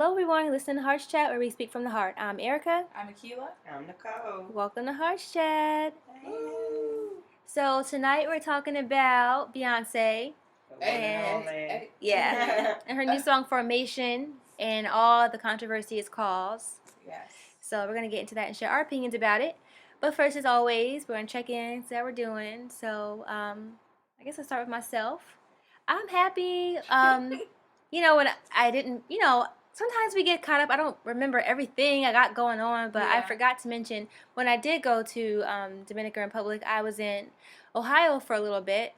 Hello, everyone. Listen to Hearts Chat, where we speak from the heart. I'm Erica. I'm Akila. I'm Nicole. Welcome to Hearts Chat. Hey. So tonight we're talking about Beyonce. Yeah, and her new song Formation and all the controversy it's caused. Yes. So we're gonna get into that and share our opinions about it. But first, as always, we're gonna check in, see how we're doing. So I guess I'll start with myself. I'm happy. When I didn't, sometimes we get caught up. I don't remember everything I got going on, but I forgot to mention when I did go to Dominican Republic, I was in Ohio for a little bit,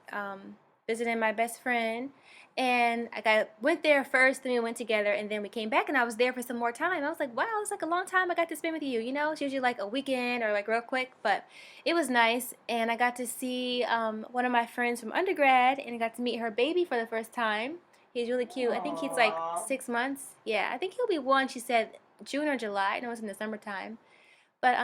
visiting my best friend. And I went there first, then we went together, and then we came back, and I was there for some more time. I was like, wow, it's like a long time I got to spend with you. It's usually like a weekend or like real quick, but it was nice. And I got to see one of my friends from undergrad, and I got to meet her baby for the first time. He's really cute. I think he's like 6 months. Yeah, I think he'll be one, she said, June or July. I know it's in the summertime. But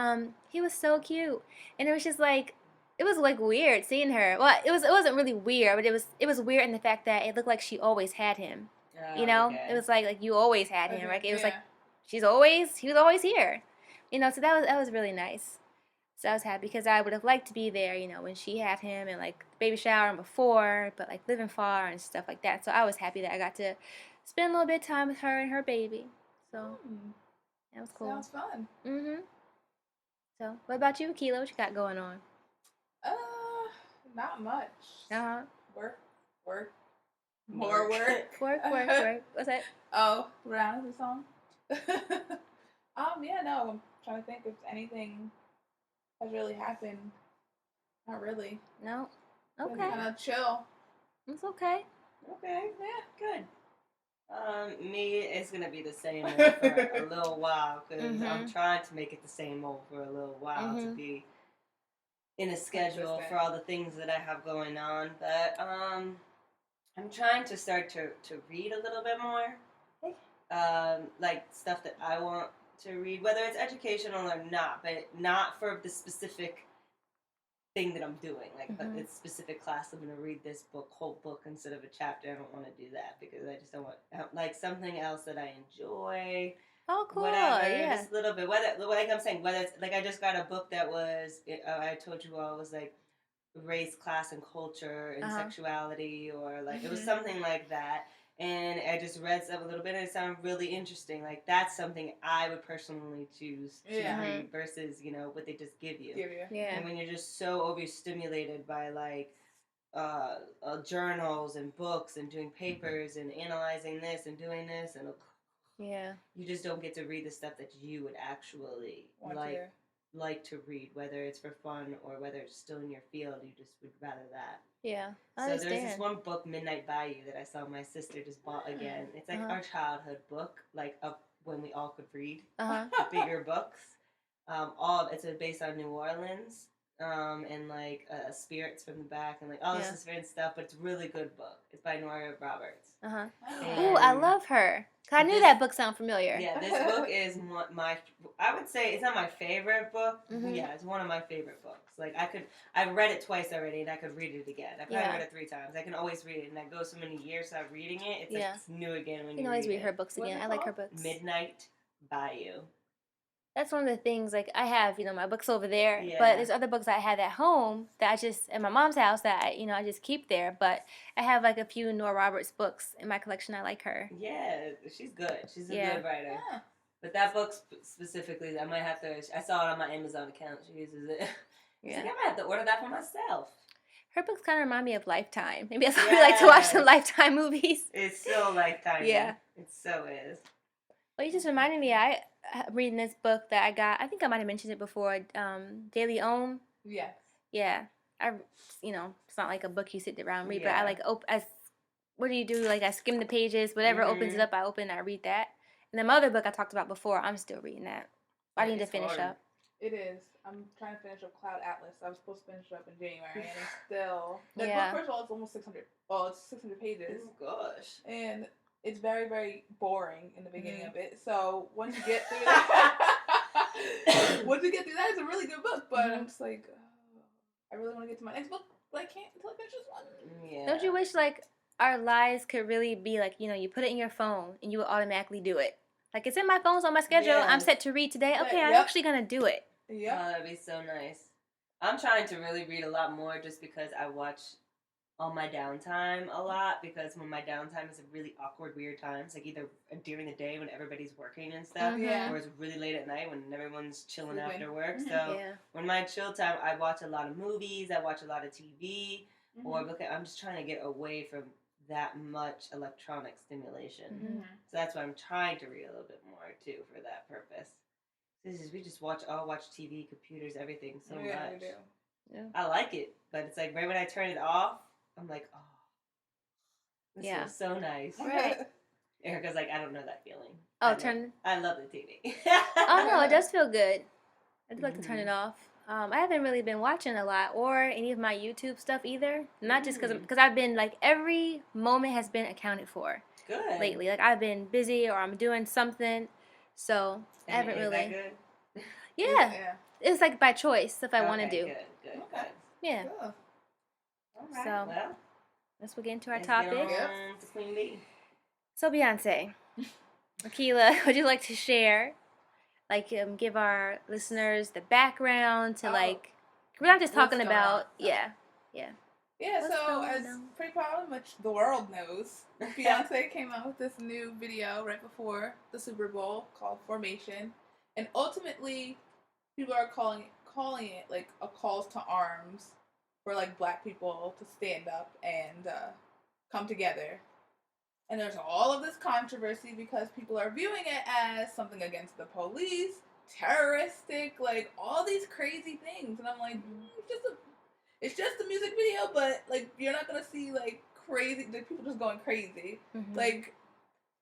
he was so cute. And it was just like, it was like weird seeing her. Well, it wasn't really weird, but it was weird in the fact that it looked like she always had him. Okay. It was like you always had him. Like it was like he was always here. So that was really nice. So I was happy because I would have liked to be there, when she had him and like the baby shower and before, but like living far and stuff like that. So I was happy that I got to spend a little bit of time with her and her baby. So that was cool. Sounds fun. So what about you, Akila? What you got going on? Not much. Work. More work. Work. What's that? Oh, Rihanna's song. Yeah, no. I'm trying to think if anything has really happened. Not really. No. Okay. Kind of chill. It's okay. Okay. Yeah. Good. Me, it's gonna be the same old for a little while because I'm trying to make it the same old for a little while to be in a schedule for all the things that I have going on. But I'm trying to start to read a little bit more. Like stuff that I want to read, whether it's educational or not, but not for the specific thing that I'm doing. Like, but it's specific class, I'm going to read this whole book instead of a chapter. I don't want to do that because I just don't want, like, something else that I enjoy. Oh, cool. Whatever, yeah. just a little bit. Whether, like I'm saying, whether it's, like, I just got a book that was, I told you all, was like race, class, and culture, and sexuality, or like, it was something like that. And I just read stuff a little bit, and it sounded really interesting. Like, that's something I would personally choose to read versus, what they just give you. Yeah. And when you're just so overstimulated by, like, journals and books and doing papers and analyzing this and doing this, and you just don't get to read the stuff that you would actually like to read, whether it's for fun or whether it's still in your field. You just would rather that. Yeah, so there's this one book, Midnight Bayou, that I saw my sister just bought again. It's like our childhood book, like when we all could read the bigger books. It's based on New Orleans, and like spirits from the back and like all this different stuff. But it's a really good book. It's by Nora Roberts. Ooh, I love her. I knew that book sounded familiar. Yeah, this book is I would say it's not my favorite book. Yeah, it's one of my favorite books. Like I've read it twice already, and I could read it again. I've probably read it 3 times. I can always read it, and I go so many years without reading it. It's like it's new again when you can always read it. her books again. I like her books. Midnight Bayou. That's one of the things, like, I have, my books over there, but there's other books I have at home that I just, at my mom's house that, I just keep there, but I have, like, a few Nora Roberts books in my collection. I like her. Yeah, she's good. She's a good writer. Yeah. But that book specifically, I might have to, I saw it on my Amazon account. She uses it. Yeah. Like, I might have to order that for myself. Her books kind of remind me of Lifetime. Maybe that's why we like to watch some Lifetime movies. It's so Lifetime. Yeah. It so is. Well, you just reminded me, I'm reading this book that I got. I think I might have mentioned it before. Daily Ohm. Yes. Yeah. It's not like a book you sit around and read, but I like what do you do? Like I skim the pages, whatever opens it up, I open, I read that. And the other book I talked about before, I'm still reading that. I need to finish up. It is. I'm trying to finish up Cloud Atlas. I was supposed to finish it up in January, and it's still. Book, first of all, it's almost 600. Oh, it's 600 pages. Oh gosh. And it's very, very boring in the beginning of it. So once you get through that, it's a really good book. But I'm just like, I really want to get to my next book, but I can't until I finish this one. Yeah. Don't you wish like our lives could really be like, you put it in your phone and you would automatically do it? Like, it's in my phone, it's on my schedule. Yes. I'm set to read today. But, Okay, I'm yep. actually going to do it. Yeah. Oh, that'd be so nice. I'm trying to really read a lot more just because I watch on my downtime a lot, because when my downtime is a really awkward, weird times, like either during the day when everybody's working and stuff, Yeah. or it's really late at night when everyone's chilling Sleeping. after work. So when my chill time, I watch a lot of movies, I watch a lot of TV, or I'm just trying to get away from that much electronic stimulation. So that's why I'm trying to read a little bit more too for that purpose. We just all watch TV, computers, everything so much. We do. Yeah. I like it, but it's like right when I turn it off, I'm like, oh, this feels so nice. Right. Erica's like, I don't know that feeling. Oh, I love the TV. Oh, no, it does feel good. I do like to turn it off. I haven't really been watching a lot or any of my YouTube stuff either. Not just because I've been, like, every moment has been accounted for. Good. Lately. Like, I've been busy or I'm doing something. So, I haven't really. Is that good? Yeah. It's like by choice, stuff I want to do. Good. Yeah. Cool. All right. So, well, let's get into our topic. To Queen Bee. So, Beyonce, Akila, would you like to share, like, give our listeners the background to, like, we're not just talking about, Yeah, so as pretty probably much the world knows, Beyonce came out with this new video right before the Super Bowl called Formation, and ultimately people are calling it like a calls to arms for like Black people to stand up and come together. And there's all of this controversy because people are viewing it as something against the police, terroristic, like all these crazy things, and I'm like, it's just a music video, but like you're not gonna see like crazy, like people just going crazy. Like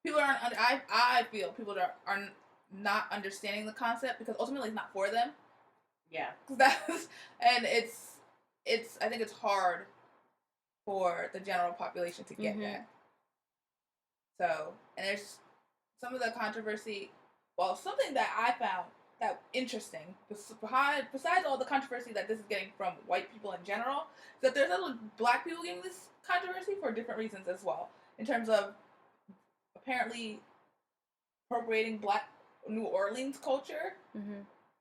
people aren't. I feel people are not understanding the concept because ultimately it's not for them. Yeah. And it's. I think it's hard for the general population to get that. So, and there's some of the controversy. Well, something that I found that interesting, besides all the controversy that this is getting from white people in general, is that there's other Black people getting this controversy for different reasons as well. In terms of apparently appropriating Black New Orleans culture.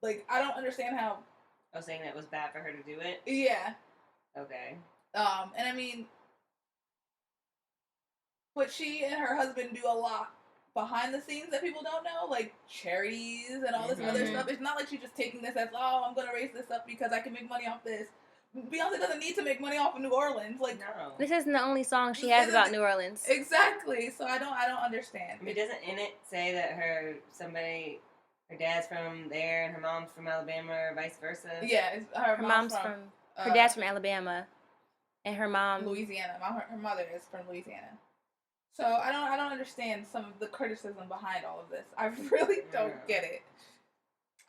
Like, I don't understand how. I was saying that it was bad for her to do it? Yeah. Okay. And I mean, but she and her husband do a lot behind the scenes that people don't know, like charities and all this other stuff. It's not like she's just taking this as, oh, I'm gonna raise this up because I can make money off this. Beyonce doesn't need to make money off of New Orleans. Like, no. This isn't the only song she has about New Orleans. Exactly. So I don't understand. I mean, doesn't in it say that her dad's from there and her mom's from Alabama or vice versa? Yeah, her mom's from her dad's from Alabama, and her mom Louisiana. Her mother is from Louisiana. So I don't understand some of the criticism behind all of this. I really don't get it.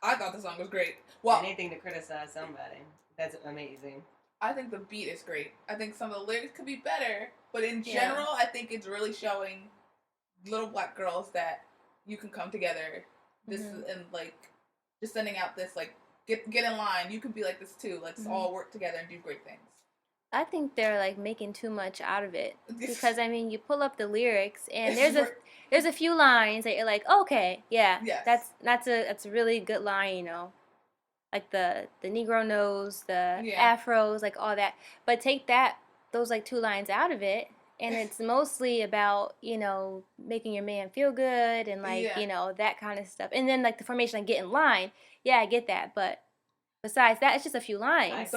I thought the song was great. Well, anything to criticize somebody, that's amazing. I think the beat is great. I think some of the lyrics could be better, but in general, I think it's really showing little Black girls that you can come together. This and like just sending out this like get in line. You can be like this too. Let's all work together and do great things. I think they're like making too much out of it because I mean you pull up the lyrics and there's a few lines that you're like, okay, that's a really good line, you know, like the Negro nose, the afros, like all that. But take those like two lines out of it, and it's mostly about, you know, making your man feel good and like you know that kind of stuff. And then like the formation, like get in line. Yeah, I get that, but besides that, it's just a few lines.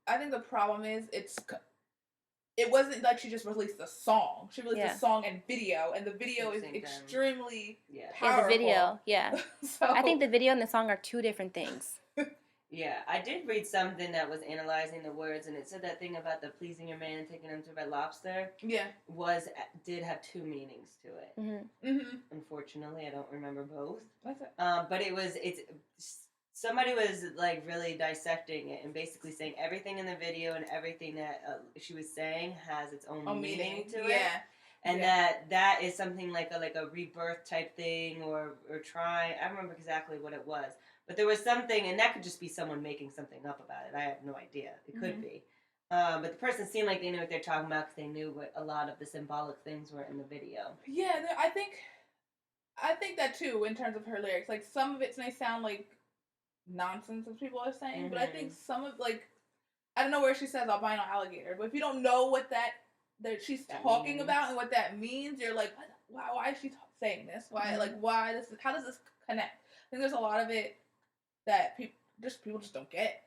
I think the problem is it wasn't like she just released a song. She released a song and video, and the video is extremely powerful. The video, So, I think the video and the song are two different things. Yeah, I did read something that was analyzing the words, and it said that thing about the pleasing your man and taking him to Red Lobster. Yeah, did have two meanings to it. Unfortunately, I don't remember both. That's it. But somebody was like really dissecting it and basically saying everything in the video and everything that she was saying has its own meaning to it. And that is something like a rebirth type thing or trying. I don't remember exactly what it was, but there was something, and that could just be someone making something up about it. I have no idea. It could be. But the person seemed like they knew what they're talking about because they knew what a lot of the symbolic things were in the video. Yeah, I think I think that too, in terms of her lyrics. Like, some of it may sound like nonsense, as people are saying, but I think some of, like, I don't know where she says albino alligator, but if you don't know what that she's talking about and what that means, you're like, why is she saying this? Why, like, why this? How does this connect? I think there's a lot of it that people just don't get.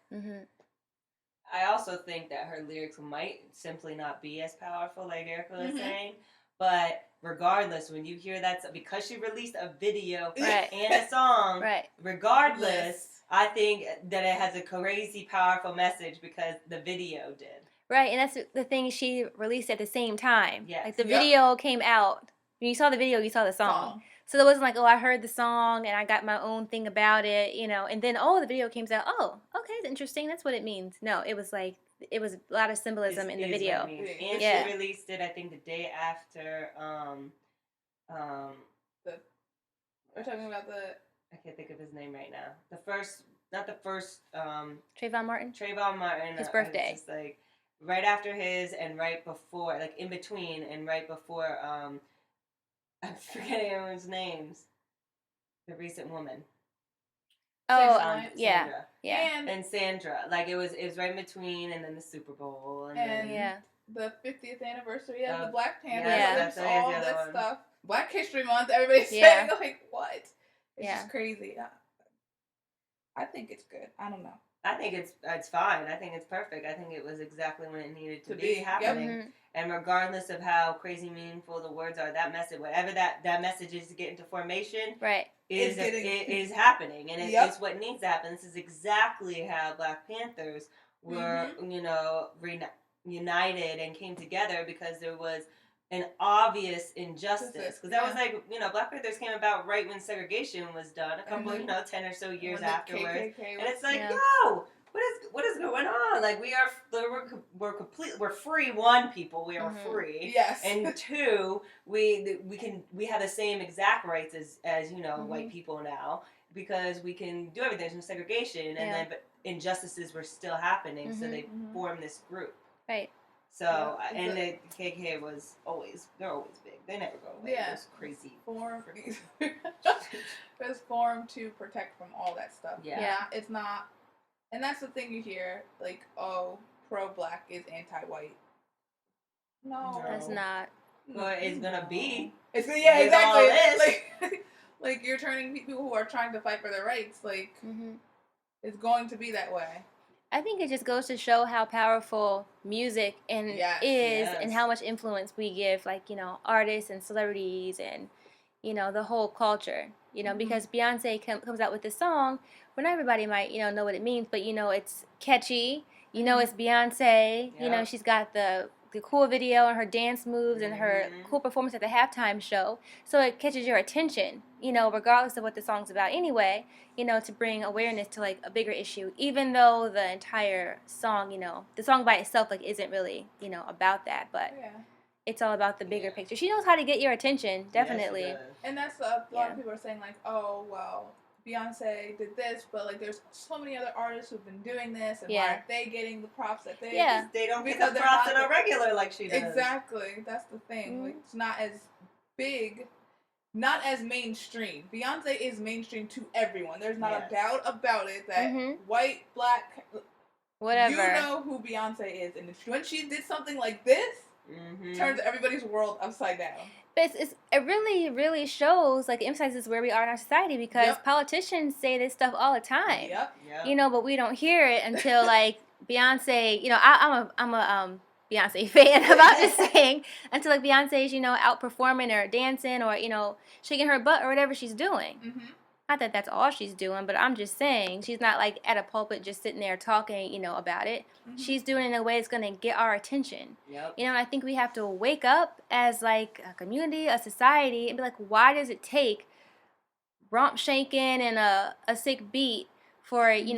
I also think that her lyrics might simply not be as powerful, like Erica was saying. But regardless, when you hear that, because she released a video and a song, regardless, I think that it has a crazy powerful message because the video did. Right, and that's the thing, she released at the same time. Yes. Like, the video came out. When you saw the video, you saw the song. So it wasn't like, oh, I heard the song and I got my own thing about it, you know, and then, the video came out. Oh, okay, that's interesting. That's what it means. No, it was like, it was a lot of symbolism in the video. And she released it, I think, the day after, we're talking about I can't think of his name right now. Not the first, Trayvon Martin? Trayvon Martin. His birthday. It's just like, right after his and right before, like, in between and right before, I'm forgetting everyone's names. The recent woman. Oh, Sandra. Yeah. And Sandra. Like, it was right in between, and then the Super Bowl, and then the 50th anniversary of the Black Panther. That's all this stuff. Black History Month. Everybody's saying, like, what? It's just crazy. I think it's good. I don't know. I think it's fine. I think it's perfect. I think it was exactly when it needed to be happening. And regardless of how crazy meaningful the words are, that message, whatever that message is to get into formation, it is happening, and it's what needs to happen. This is exactly how Black Panthers were, united and came together, because there was an obvious injustice. Because that was like, Black Panthers came about right when segregation was done, a couple, 10 or so years afterwards. And it's like, yo, what is going on? Like, we're free. One, people, we are free. Yes. And two, we have the same exact rights as white people now, because we can do everything. There's no segregation, and then but injustices were still happening, so they formed this group. Right. So, and the KKK they're always big. They never go away. Yeah. Those crazy. It was formed to protect from all that stuff. Yeah. It's not, and that's the thing you hear, like, oh, pro-Black is anti-white. No. That's not. Well, it's gonna be. It's gonna, exactly. Like, you're turning people who are trying to fight for their rights, like, it's going to be that way. I think it just goes to show how powerful music is, and how much influence we give, like, artists and celebrities and, the whole culture, because Beyonce comes out with this song where not everybody might, know what it means, but, it's catchy, it's Beyonce, she's got the cool video and her dance moves and her cool performance at the halftime show, so it catches your attention, regardless of what the song's about anyway, to bring awareness to, like, a bigger issue, even though the entire song, the song by itself, like, isn't really, about that, but it's all about the bigger picture. She knows how to get your attention, definitely. Yes, and that's a lot of people are saying, like, oh, well, Beyonce did this, but, like, there's so many other artists who've been doing this, and why aren't they getting the props that they they don't get the props that are regular like she does. Exactly. That's the thing. Like, it's not as big, not as mainstream. Beyonce is mainstream to everyone. There's not a doubt about it that white, Black, whatever, you know who Beyonce is. And when she did something like this, turns everybody's world upside down. But it really, really shows, like, emphasizes where we are in our society, because politicians say this stuff all the time. But we don't hear it until, like, Beyonce, I'm a Beyonce fan, I'm just saying, until, like, Beyonce's, out performing or dancing or, shaking her butt or whatever she's doing. Not that that's all she's doing, but I'm just saying, she's not, like, at a pulpit just sitting there talking, about it. She's doing it in a way that's going to get our attention. And I think we have to wake up as, like, a community, a society, and be like, why does it take romp shaking and a sick beat for, you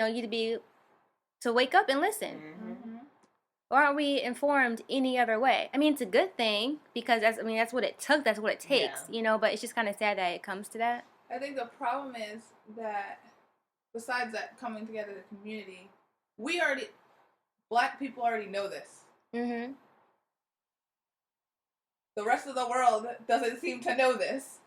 to wake up and listen? Or aren't we informed any other way? I mean, it's a good thing, because that's what it took, that's what it takes, but it's just kind of sad that it comes to that. I think the problem is that, besides that coming together as a community, Black people already know this. The rest of the world doesn't seem to know this.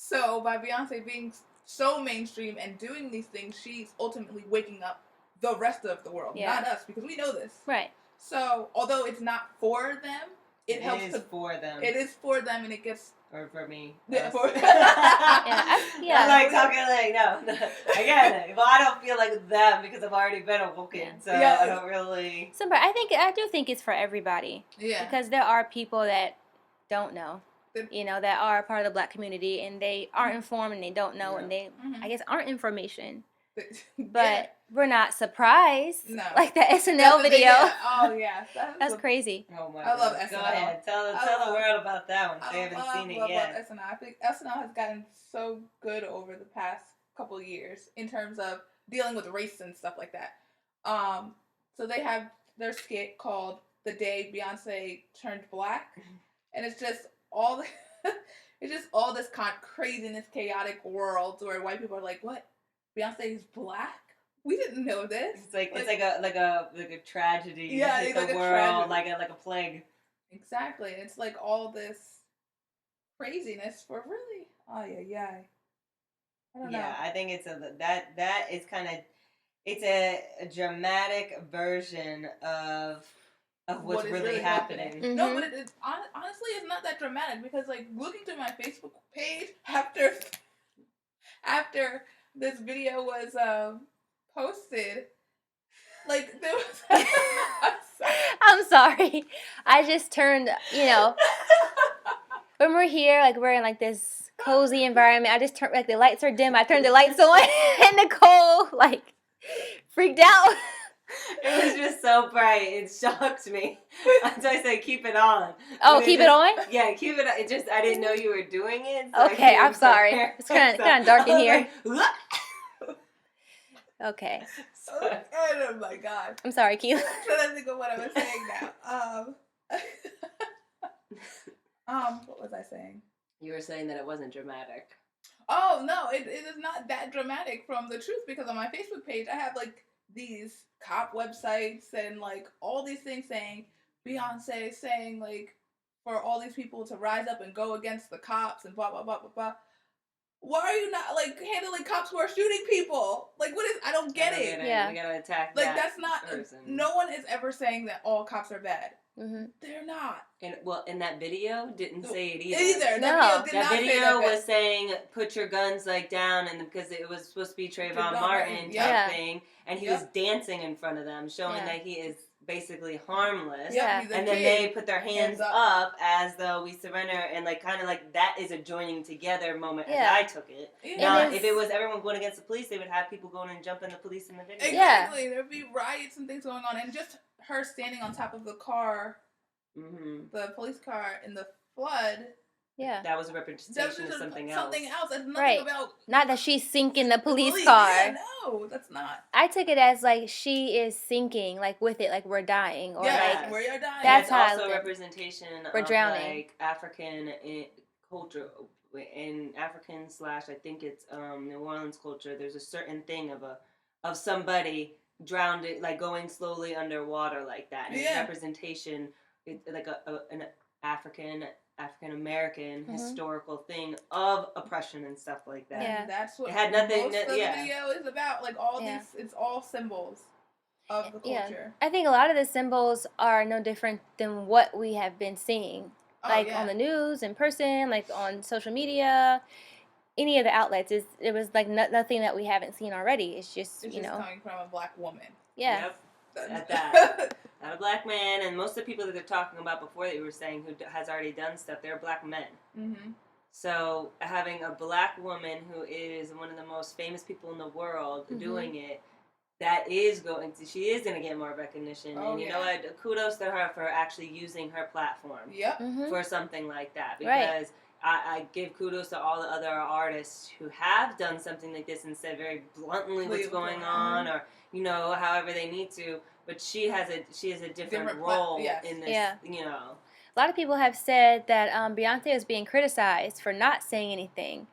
So by Beyonce being so mainstream and doing these things, she's ultimately waking up the rest of the world, not us, because we know this. Right. So although it's not for them, it helps for them. It is for them, and it gets. Or for me. Yeah, I'm like talking like, no. I get it. Well, I don't feel like them because I've already been awoken, so I don't really. I do think it's for everybody. Yeah. Because there are people that don't know, that are part of the Black community, and they aren't informed, and they don't know, and they, I guess, aren't information. But we're not surprised. No. Like the SNL video. Oh, yeah. That's crazy. Oh, my God. I love SNL. Go ahead. Tell the world about that one if they haven't seen it yet. I love SNL. I think SNL has gotten so good over the past couple of years in terms of dealing with race and stuff like that. So they have their skit called The Day Beyonce Turned Black. And it's just all this craziness, chaotic world where white people are like, what? Beyonce is black? We didn't know this. It's like a tragedy. Yeah, hit like the a world tragedy. like a plague. Exactly. It's like all this craziness for really. Oh yeah. I don't know. Yeah, I think it's that is kind of it's a dramatic version of what's really happening. Mm-hmm. No, but honestly, it's not that dramatic because like looking through my Facebook page after this video was posted, like there was. I'm sorry. I just turned. When we're here, like we're in like this cozy environment. I just turned like the lights are dim. I turned the lights on, and Nicole like freaked out. It was just so bright. It shocked me. So I said, keep it on. Oh, keep it on? Yeah, keep it on. It just, I didn't know you were doing it. So okay, I'm sorry. It's kind of dark in here. Like, okay. Oh my God. I'm sorry, Keith. I'm trying to think of what I was saying now. What was I saying? You were saying that it wasn't dramatic. Oh, no, it is not that dramatic from the truth because on my Facebook page, I have like these cop websites and like all these things saying Beyonce saying like for all these people to rise up and go against the cops and blah blah blah blah blah. Why are you not like handling cops who are shooting people? Like what is? I don't get it. Yeah, we gotta attack. Like that that's not. person. No one is ever saying that all cops are bad. Mm-hmm. They're not. And in that video didn't say it either. No, That video was saying put your guns like down, and because it was supposed to be Trayvon Martin type thing, and he was dancing in front of them, showing that he is basically harmless. Yeah. And then they put their hands up as though we surrender, and like kind of like that is a joining together moment as I took it. Yeah. If it was everyone going against the police, they would have people going and jumping the police in the video. Exactly. There'd be riots and things going on, and just her standing on top of the car, the police car in the flood. Yeah. That was a representation of something else. Something else. That's nothing about. Not that she's sinking the police car. Yeah, no, that's not. I took it as like she is sinking, like with it, like we're dying, or like where you're dying. That's how also a representation we're of drowning. Like African culture in African / I think it's New Orleans culture. There's a certain thing of somebody drowned, like going slowly underwater like that. And it's representation, like an African American historical thing of oppression and stuff like that. Yeah, that's what it had nothing. Most of the video is about. Like all these, it's all symbols of the culture. I think a lot of the symbols are no different than what we have been seeing, on the news, in person, like on social media, any of the outlets. It was like nothing that we haven't seen already. It's just it's just coming from a black woman. Yeah. Yep. At that. Not a black man, and most of the people that they're talking about before that you were saying who has already done stuff, they're black men. Mm-hmm. So having a black woman who is one of the most famous people in the world doing it, she is going to get more recognition. And you know what? Kudos to her for actually using her platform for something like that. Because I give kudos to all the other artists who have done something like this and said very bluntly what's going on, or however they need to. But she has a different role in this. Yeah. A lot of people have said that Beyonce is being criticized for not saying anything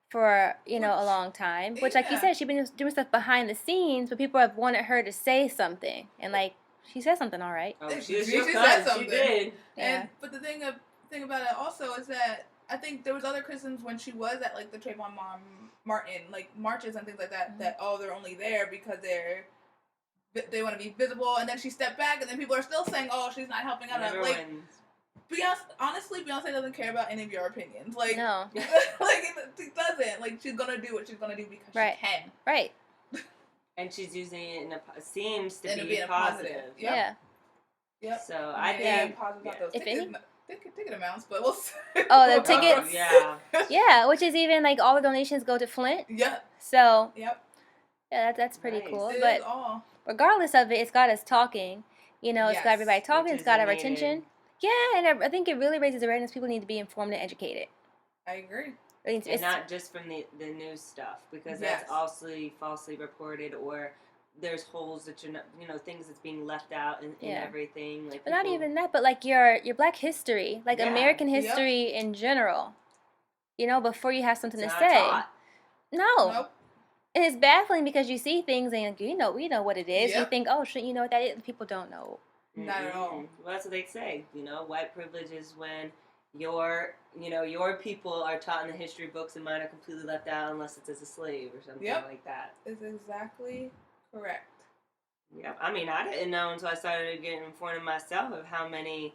for a long time. Which, like you said, she's been doing stuff behind the scenes, but people have wanted her to say something, and like she said something, all right. Oh, she said something. She did. But the thing about it also is that I think there was other criticisms when she was at like the Trayvon Martin like marches and things like that. That they're only there because they want to be visible, and then she stepped back, and then people are still saying, oh, she's not helping out. Like Beyonce, honestly, Beyonce doesn't care about any of your opinions. Like no, like she doesn't. Like she's gonna do what she's gonna do because she can. Right. And she's using it seems to be a positive. Yep. Yeah. Yep. So I think if any ticket amounts, but we'll see. Oh, the tickets. Yeah. Yeah, which is even like all the donations go to Flint. Yeah. So. Yep. Yeah, that's pretty cool. It but is all. Regardless of it, it's got us talking. You know, it's got everybody talking. It's got our attention. Yeah, and I think it really raises awareness. People need to be informed and educated. I agree. And not just from the news stuff, because that's also falsely reported, or there's holes that you're not, things that's being left out in everything. Like, but not even that, but like your Black history, like American history in general. You know, before you have something to say. Taught. No. Nope. And it's baffling because you see things and we know what it is. Yep. You think, oh, shouldn't you know what that is? People don't know. Not at all. Well, that's what they say. White privilege is when your people are taught in the history books and mine are completely left out unless it's as a slave or something like that. Is exactly correct. Yeah, I mean, I didn't know until I started getting informed myself of how many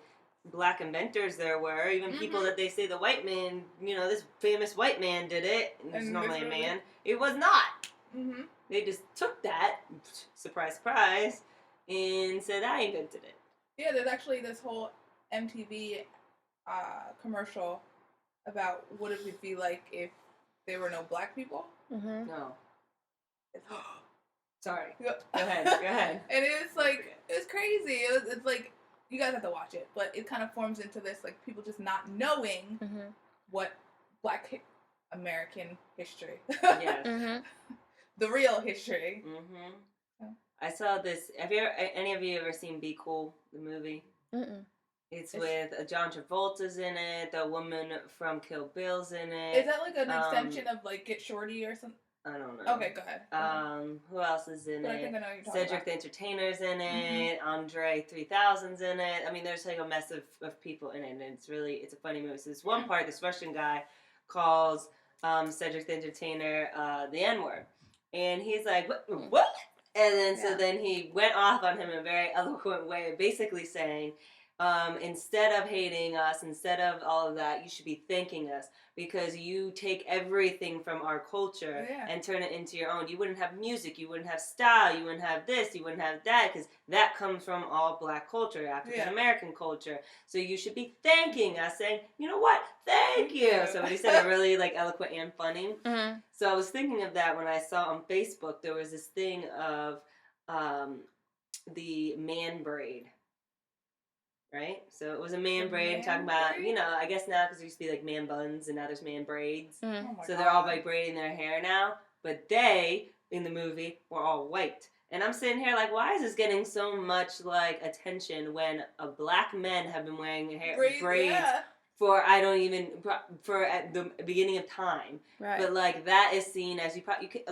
Black inventors there were. Even people that they say the white man, this famous white man did it. And it's normally a man. It was not. Mm-hmm. They just took that, surprise, surprise, and said, I invented it. Yeah, there's actually this whole MTV commercial about what it would be like if there were no Black people. Mm-hmm. No. Sorry. Go ahead. And it's like, it's crazy. It's like, you guys have to watch it, but it kind of forms into this, like, people just not knowing what Black American history. Yes. Mm-hmm. The real history. Mm-hmm. Yeah. I saw this. Have any of you ever seen Be Cool, the movie? Mm-mm. It's with John Travolta's in it. The woman from Kill Bill's in it. Is that like an extension of like Get Shorty or something? I don't know. Okay, go ahead. Who else is in it? I think I know what you're talking Cedric the Entertainer's in it. Andre 3000's in it. I mean, there's like a mess of people in it, and it's a funny movie. So this one part, this Russian guy calls Cedric the Entertainer the N-word. And he's like, what? And then so then he went off on him in a very eloquent way, basically saying, instead of hating us, instead of all of that, you should be thanking us because you take everything from our culture and turn it into your own. You wouldn't have music, you wouldn't have style, you wouldn't have this, you wouldn't have that, because that comes from all Black culture, African American culture. So you should be thanking us, saying, you know what, thank you. So he said it really like eloquent and funny. Mm-hmm. So I was thinking of that when I saw on Facebook there was this thing of the man braid. Right? So it was a man braid talking about, I guess now because there used to be like man buns and now there's man braids. Mm-hmm. So they're all like braiding their hair now. But they, in the movie, were all white. And I'm sitting here like, why is this getting so much like attention when Black men have been wearing braids for at the beginning of time. Right. But like that is seen as a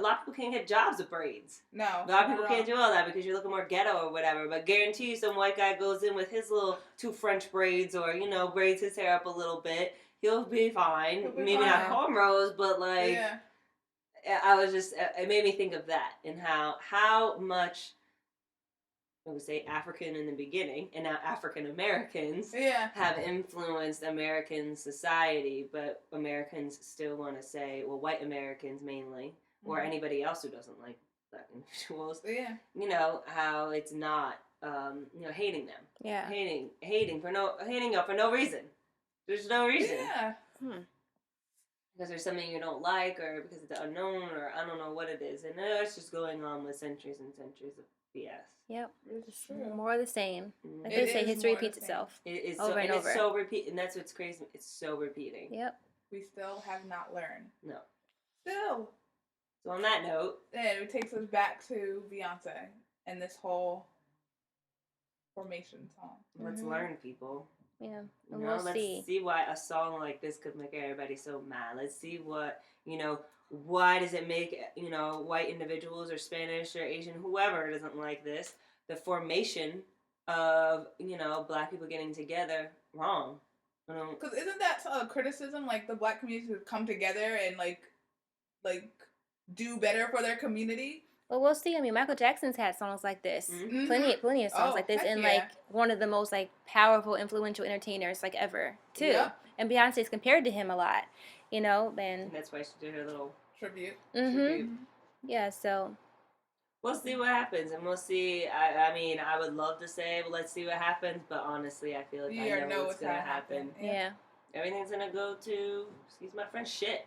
lot of people can't get jobs with braids. No. A lot of people can't do all that because you're looking more ghetto or whatever. But guarantee you some white guy goes in with his little 2 French braids or, braids his hair up a little bit. He'll be fine. Maybe not cornrows, but like, I was just, it made me think of that and how much, I would say African in the beginning, and now African Americans have influenced American society, but Americans still want to say, well, white Americans mainly, or anybody else who doesn't like Black individuals, how it's not, hating them. Yeah. Hating for no reason. There's no reason. Yeah. Because there's something you don't like, or because it's unknown, or I don't know what it is. And it's just going on with centuries and centuries of BS. Yep. It's more of the same. Like they say, history repeats itself. It is over and over. It's so repeat, and that's what's crazy. It's so repeating. Yep. We still have not learned. No. Still. So on that note, it takes us back to Beyonce and this whole formation song. Let's learn, people. Yeah, and we'll see. Let's see why a song like this could make everybody so mad. Let's see what, why does it make, white individuals or Spanish or Asian, whoever doesn't like this, the formation of, Black people getting together wrong. Because isn't that a criticism? Like the black community should come together and like do better for their community. Well, we'll see. I mean, Michael Jackson's had songs like this, plenty of songs like this, and like one of the most like powerful, influential entertainers like ever too. Yep. And Beyonce's compared to him a lot, you know, and that's why she did her little tribute. Yeah, so we'll see what happens, and we'll see. I mean, I would love to say, well, let's see what happens, but honestly, I feel like I know what's gonna happen. Yeah, everything's gonna go to, excuse my French, shit.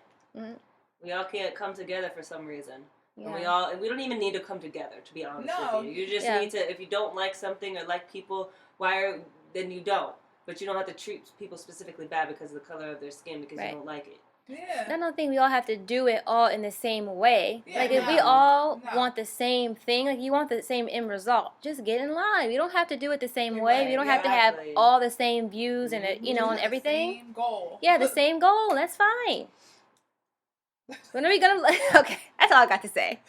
We all can't come together for some reason. Yeah. And we don't even need to come together, to be honest with you. You just need to, if you don't like something or like people, then you don't. But you don't have to treat people specifically bad because of the color of their skin because you don't like it. Yeah. I don't think we all have to do it all in the same way. Yeah, like, if we all want the same thing, like, you want the same end result, just get in line. We don't have to do it the same way. We don't have to have all the same views and, and everything. The same goal. Yeah, the same goal. That's fine. When are we gonna? Okay, that's all I got to say.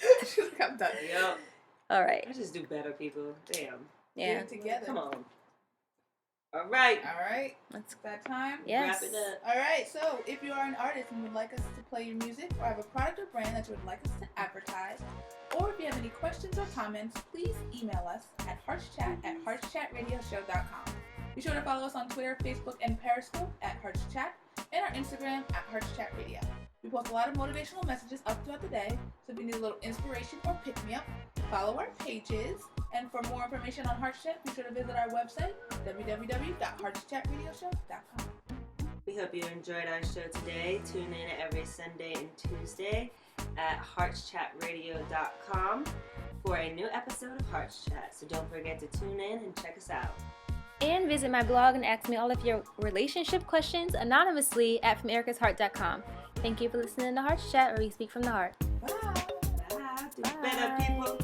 I'm done. Yep. All right. I just do better, people. Damn. Yeah. Get it together. Come on. All right. That's that time. Yes. Wrap it up. All right. So, if you are an artist and would like us to play your music, or have a product or brand that you would like us to advertise, or if you have any questions or comments, please email us at heartschat@heartschatradioshow.com. Be sure to follow us on Twitter, Facebook, and Periscope at heartschat, and our Instagram at heartschatradio. We post a lot of motivational messages up throughout the day, so if you need a little inspiration or pick-me-up, follow our pages. And for more information on HeartChat, be sure to visit our website, www.heartschatradioshow.com. We hope you enjoyed our show today. Tune in every Sunday and Tuesday at heartschatradio.com for a new episode of HeartChat. So don't forget to tune in and check us out. And visit my blog and ask me all of your relationship questions anonymously at FromEricasHeart.com. Thank you for listening to Hearts Chat, where we speak from the heart. Bye. Do better, people.